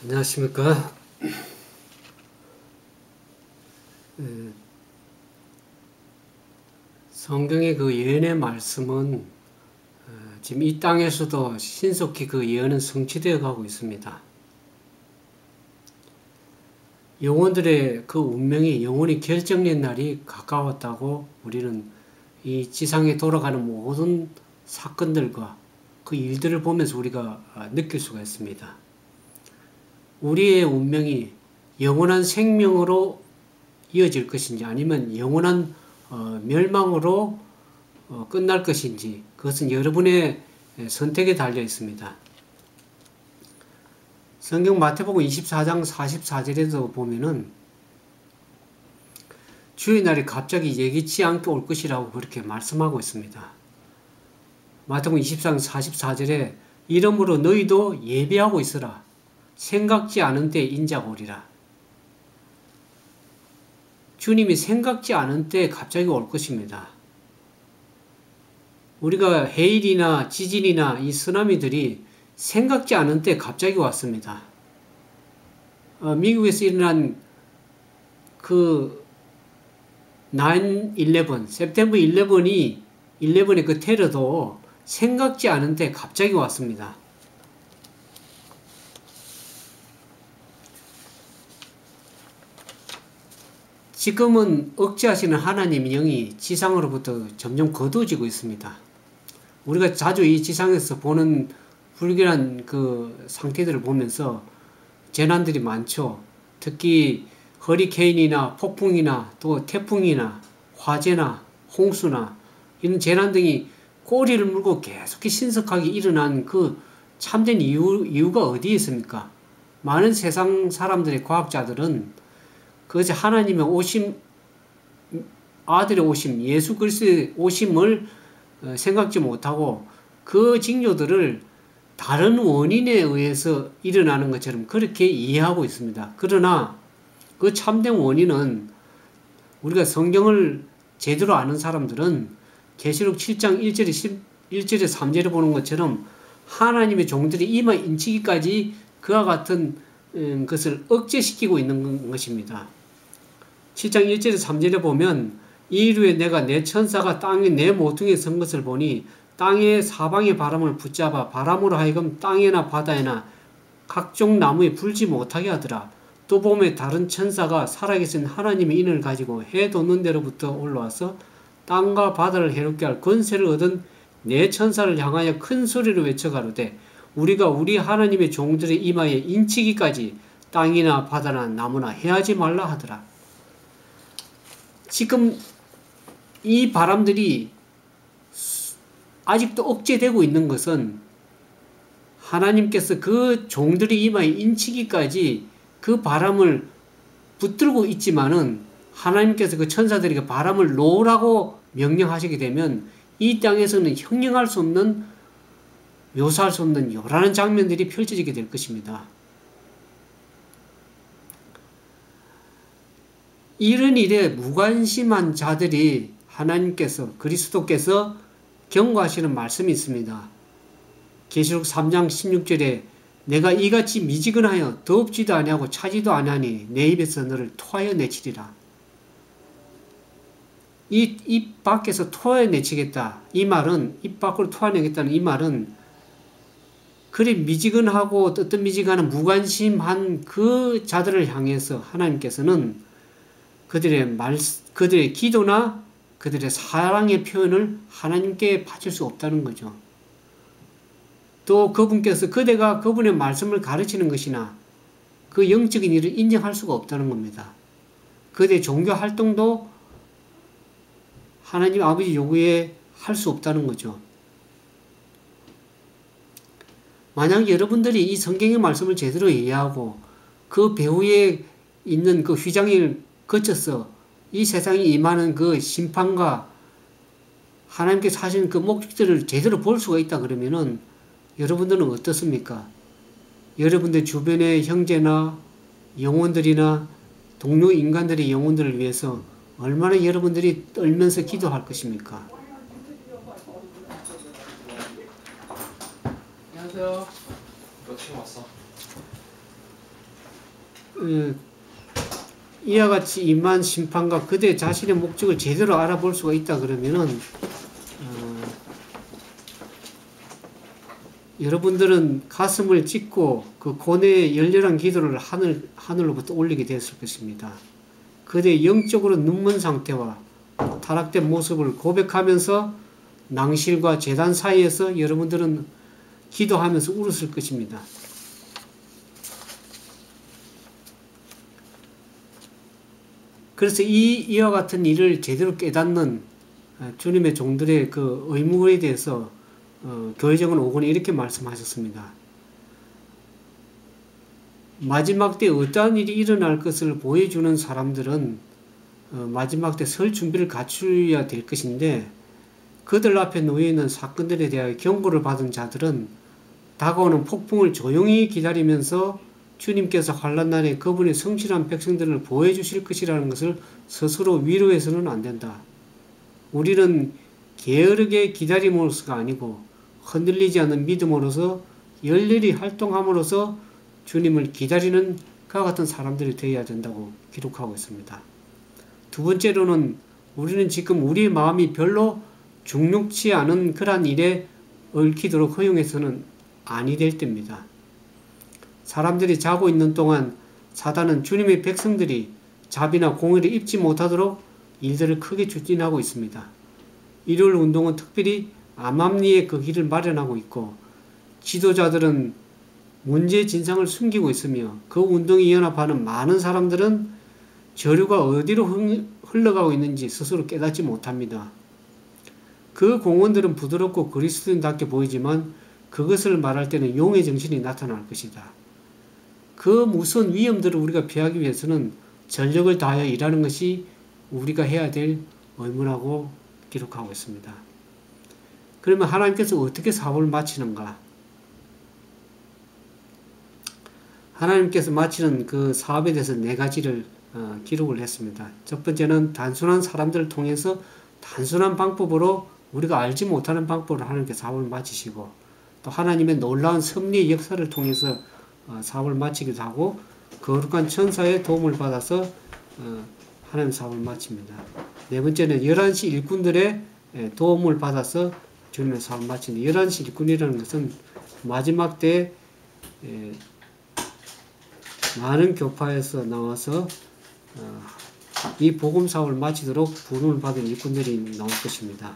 안녕하십니까. 성경의 그 예언의 말씀은 지금 이 땅에서도 신속히 그 예언은 성취되어 가고 있습니다. 영혼들의 그 운명이 영원히 결정된 날이 가까웠다고 우리는 이 지상에 돌아가는 모든 사건들과 그 일들을 보면서 우리가 느낄 수가 있습니다. 우리의 운명이 영원한 생명으로 이어질 것인지 아니면 영원한 멸망으로 끝날 것인지 그것은 여러분의 선택에 달려 있습니다. 성경 마태복음 24장 44절에도 보면은 주의 날이 갑자기 예기치 않게 올 것이라고 그렇게 말씀하고 있습니다. 마태복음 24장 44절에 이러므로 너희도 예비하고 있으라. 생각지 않은 때에 인자가 오리라. 주님이 생각지 않은 때에 갑자기 올 것입니다. 우리가 해일이나 지진이나 이 쓰나미들이 생각지 않은 때에 갑자기 왔습니다. 미국에서 일어난 그 9/11, September 11의 그 테러도 생각지 않은 때에 갑자기 왔습니다. 지금은 억제하시는 하나님의 영이 지상으로부터 점점 거두어지고 있습니다. 우리가 자주 이 지상에서 보는 불길한 그 상태들을 보면서 재난들이 많죠. 특히 허리케인이나 폭풍이나 또 태풍이나 화재나 홍수나 이런 재난 등이 꼬리를 물고 계속 신속하게 일어난 그 참된 이유가 어디에 있습니까? 많은 세상 사람들의 과학자들은 그것이 하나님의 오심, 아들의 오심, 예수 그리스도의 오심을 생각지 못하고 그 징조들을 다른 원인에 의해서 일어나는 것처럼 그렇게 이해하고 있습니다. 그러나 그 참된 원인은 우리가 성경을 제대로 아는 사람들은 계시록 7장 1절에 3절에 보는 것처럼 하나님의 종들이 이마 인치기까지 그와 같은 것을 억제시키고 있는 것입니다. 7장 1절에 3절에 보면 이일후에 내가 내 천사가 땅에 내 모퉁이에 선 것을 보니 땅의 사방의 바람을 붙잡아 바람으로 하여금 땅에나 바다에나 각종 나무에 불지 못하게 하더라. 또 보면 다른 천사가 살아계신 하나님의 인을 가지고 해 돋는 데로부터 올라와서 땅과 바다를 해롭게 할 권세를 얻은 내 천사를 향하여 큰 소리로 외쳐가로되 우리가 우리 하나님의 종들의 이마에 인치기까지 땅이나 바다나 나무나 해하지 말라 하더라. 지금 이 바람들이 아직도 억제되고 있는 것은 하나님께서 그 종들의 이마에 인치기까지 그 바람을 붙들고 있지만은 하나님께서 그 천사들에게 바람을 놓으라고 명령하시게 되면 이 땅에서는 형용할 수 없는, 묘사할 수 없는 요란한 장면들이 펼쳐지게 될 것입니다. 이런 일에 무관심한 자들이 하나님께서, 그리스도께서 경고하시는 말씀이 있습니다. 계시록 3장 16절에 내가 이같이 미지근하여 덥지도 아니하고 차지도 아니하니 내 입에서 너를 토하여 내치리라. 입 밖에서 토하여 내치겠다. 이 말은, 입 밖으로 토하내겠다는 이 말은 그리 미지근하고 뜨뜻미지근한 무관심한 그 자들을 향해서 하나님께서는 그들의 기도나 그들의 사랑의 표현을 하나님께 바칠 수 없다는 거죠. 또 그분께서 그대가 그분의 말씀을 가르치는 것이나 그 영적인 일을 인정할 수가 없다는 겁니다. 그들의 종교 활동도 하나님 아버지 요구에 할 수 없다는 거죠. 만약 여러분들이 이 성경의 말씀을 제대로 이해하고 그 배후에 있는 그 휘장을 거쳐서 이 세상에 임하는 그 심판과 하나님께서 하시는 그 목적들을 제대로 볼 수가 있다 그러면은 여러분들은 어떻습니까? 여러분들 주변의 형제나 영혼들이나 동료 인간들의 영혼들을 위해서 얼마나 여러분들이 떨면서 기도할 것입니까? 안녕하세요. 너 지금 왔어. 이와 같이 임한 심판과 그대 자신의 목적을 제대로 알아볼 수가 있다 그러면은 여러분들은 가슴을 찢고 그 고뇌의 열렬한 기도를 하늘로부터 올리게 되었을 것입니다. 그대의 영적으로 눈먼 상태와 타락된 모습을 고백하면서 낭실과 제단 사이에서 여러분들은 기도하면서 울었을 것입니다. 그래서 이와 같은 일을 제대로 깨닫는 주님의 종들의 그 의무에 대해서 교회정은 5권에 이렇게 말씀하셨습니다. 마지막 때 어떠한 일이 일어날 것을 보여주는 사람들은 마지막 때 설 준비를 갖추어야 될 것인데 그들 앞에 놓여있는 사건들에 대하여 경고를 받은 자들은 다가오는 폭풍을 조용히 기다리면서 주님께서 환난날에 그분의 성실한 백성들을 보여주실 것이라는 것을 스스로 위로해서는 안 된다. 우리는 게으르게 기다림으로서가 아니고 흔들리지 않는 믿음으로서 열렬히 활동함으로써 주님을 기다리는 그와 같은 사람들이 되어야 된다고 기록하고 있습니다. 두 번째로는 우리는 지금 우리의 마음이 별로 중록치 않은 그러한 일에 얽히도록 허용해서는 아니 될 때입니다. 사람들이 자고 있는 동안 사단은 주님의 백성들이 자비나 공의를 입지 못하도록 일들을 크게 추진하고 있습니다. 일요일 운동은 특별히 암암리에 그 길을 마련하고 있고 지도자들은 문제의 진상을 숨기고 있으며 그 운동에 연합하는 많은 사람들은 저류가 어디로 흘러가고 있는지 스스로 깨닫지 못합니다. 그 공원들은 부드럽고 그리스도인답게 보이지만 그것을 말할 때는 용의 정신이 나타날 것이다. 그 무서운 위험들을 우리가 피하기 위해서는 전력을 다하여 일하는 것이 우리가 해야 될 의무라고 기록하고 있습니다. 그러면 하나님께서 어떻게 사업을 마치는가? 하나님께서 마치는 그 사업에 대해서 4가지를 기록을 했습니다. 첫 번째는 단순한 사람들을 통해서 단순한 방법으로 우리가 알지 못하는 방법으로 하나님께서 사업을 마치시고 또 하나님의 놀라운 섭리의 역사를 통해서 사업을 마치기도 하고 거룩한 천사의 도움을 받아서 하나님 사업을 마칩니다. 네 번째는 11시 일꾼들의 도움을 받아서 주님의 사업을 마치는데 11시 일꾼이라는 것은 마지막 때에 많은 교파에서 나와서 이 복음 사업을 마치도록 부름을 받은 일꾼들이 나올 것입니다.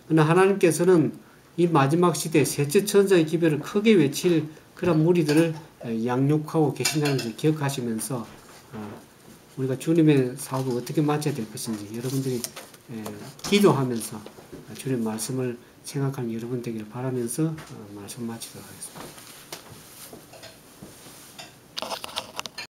그러나 하나님께서는 이 마지막 시대에 셋째 천사의 기별을 크게 외칠 그런 무리들을 양육하고 계신다는 것을 기억하시면서 우리가 주님의 사업을 어떻게 마쳐야 될 것인지 여러분들이 기도하면서 주님의 말씀을 생각하는 여러분 되기를 바라면서 말씀 마치도록 하겠습니다.